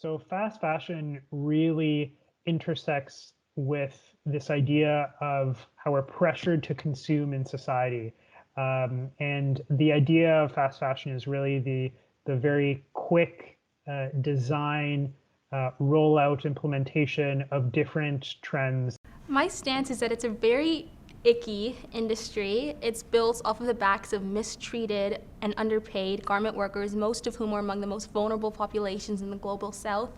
So fast fashion really intersects with this idea of how we're pressured to consume in society. And the idea of fast fashion is really the very quick design, rollout, implementation of different trends. My stance is that it's a very icky industry. It's built off of the backs of mistreated and underpaid garment workers, most of whom are among the most vulnerable populations in the global south,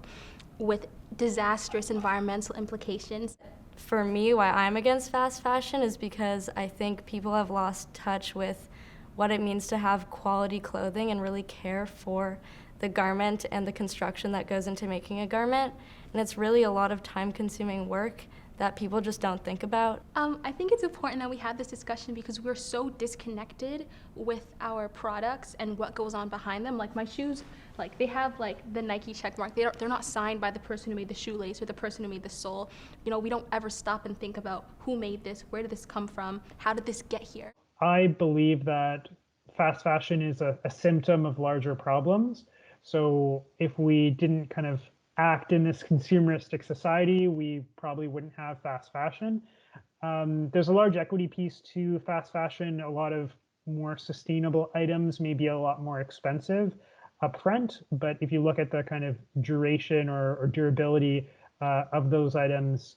with disastrous environmental implications. For me, why I'm against fast fashion is because I think people have lost touch with what it means to have quality clothing and really care for the garment and the construction that goes into making a garment. And it's really a lot of time-consuming work that people just don't think about. I think it's important that we have this discussion because we're so disconnected with our products and what goes on behind them. Like my shoes, like they have like the Nike check mark. They're not signed by the person who made the shoelace or the person who made the sole. You know, we don't ever stop and think about who made this, where did this come from, how did this get here? I believe that fast fashion is a symptom of larger problems. So if we didn't kind of act in this consumeristic society, we probably wouldn't have fast fashion. There's a large equity piece to fast fashion. A lot of more sustainable items may be a lot more expensive upfront, but if you look at the kind of duration or durability of those items,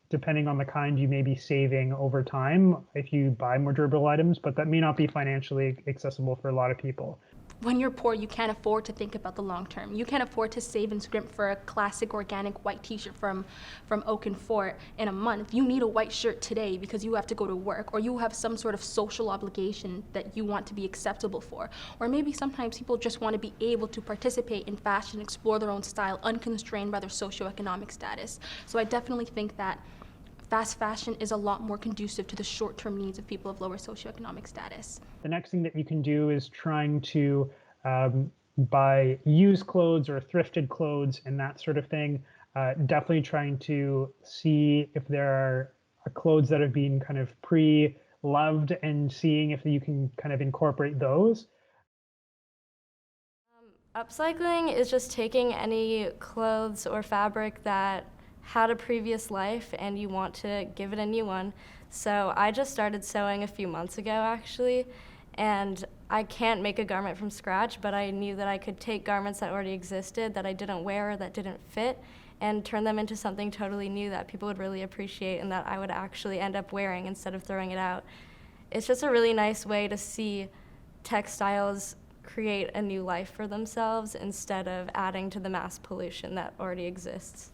depending on the kind, you may be saving over time if you buy more durable items, but that may not be financially accessible for a lot of people. When you're poor, you can't afford to think about the long term. You can't afford to save and scrimp for a classic organic white t-shirt from Oak and Fort in a month. You need a white shirt today because you have to go to work, or you have some sort of social obligation that you want to be acceptable for. Or maybe sometimes people just want to be able to participate in fashion, explore their own style, unconstrained by their socioeconomic status. So I definitely think that fast fashion is a lot more conducive to the short-term needs of people of lower socioeconomic status. The next thing that you can do is trying to buy used clothes or thrifted clothes and that sort of thing. Definitely trying to see if there are clothes that have been kind of pre-loved and seeing if you can kind of incorporate those. Upcycling is just taking any clothes or fabric that had a previous life and you want to give it a new one. So I just started sewing a few months ago actually, and I can't make a garment from scratch, but I knew that I could take garments that already existed that I didn't wear or that didn't fit and turn them into something totally new that people would really appreciate and that I would actually end up wearing instead of throwing it out. It's just a really nice way to see textiles create a new life for themselves instead of adding to the mass pollution that already exists.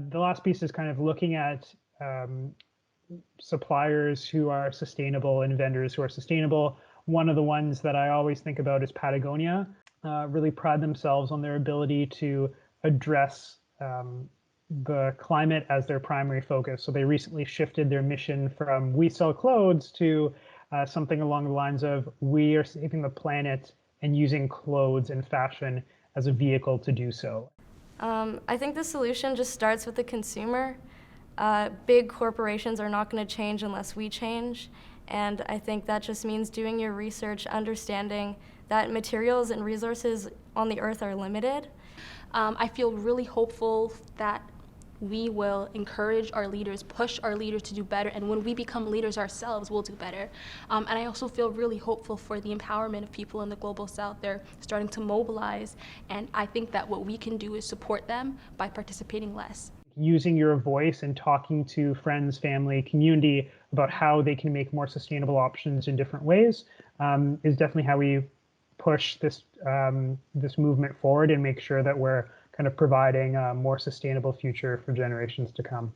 The last piece is kind of looking at suppliers who are sustainable and vendors who are sustainable. One of the ones that I always think about is Patagonia. Really pride themselves on their ability to address the climate as their primary focus. So they recently shifted their mission from we sell clothes to something along the lines of we are saving the planet and using clothes and fashion as a vehicle to do so. I think the solution just starts with the consumer. Big corporations are not going to change unless we change, and I think that just means doing your research, understanding that materials and resources on the earth are limited. I feel really hopeful that we will encourage our leaders, push our leaders to do better, and when we become leaders ourselves, we'll do better. And I also feel really hopeful for the empowerment of people in the global south. They're starting to mobilize, and I think that what we can do is support them by participating less. Using your voice and talking to friends, family, community about how they can make more sustainable options in different ways is definitely how we push this movement forward and make sure that we're kind of providing a more sustainable future for generations to come.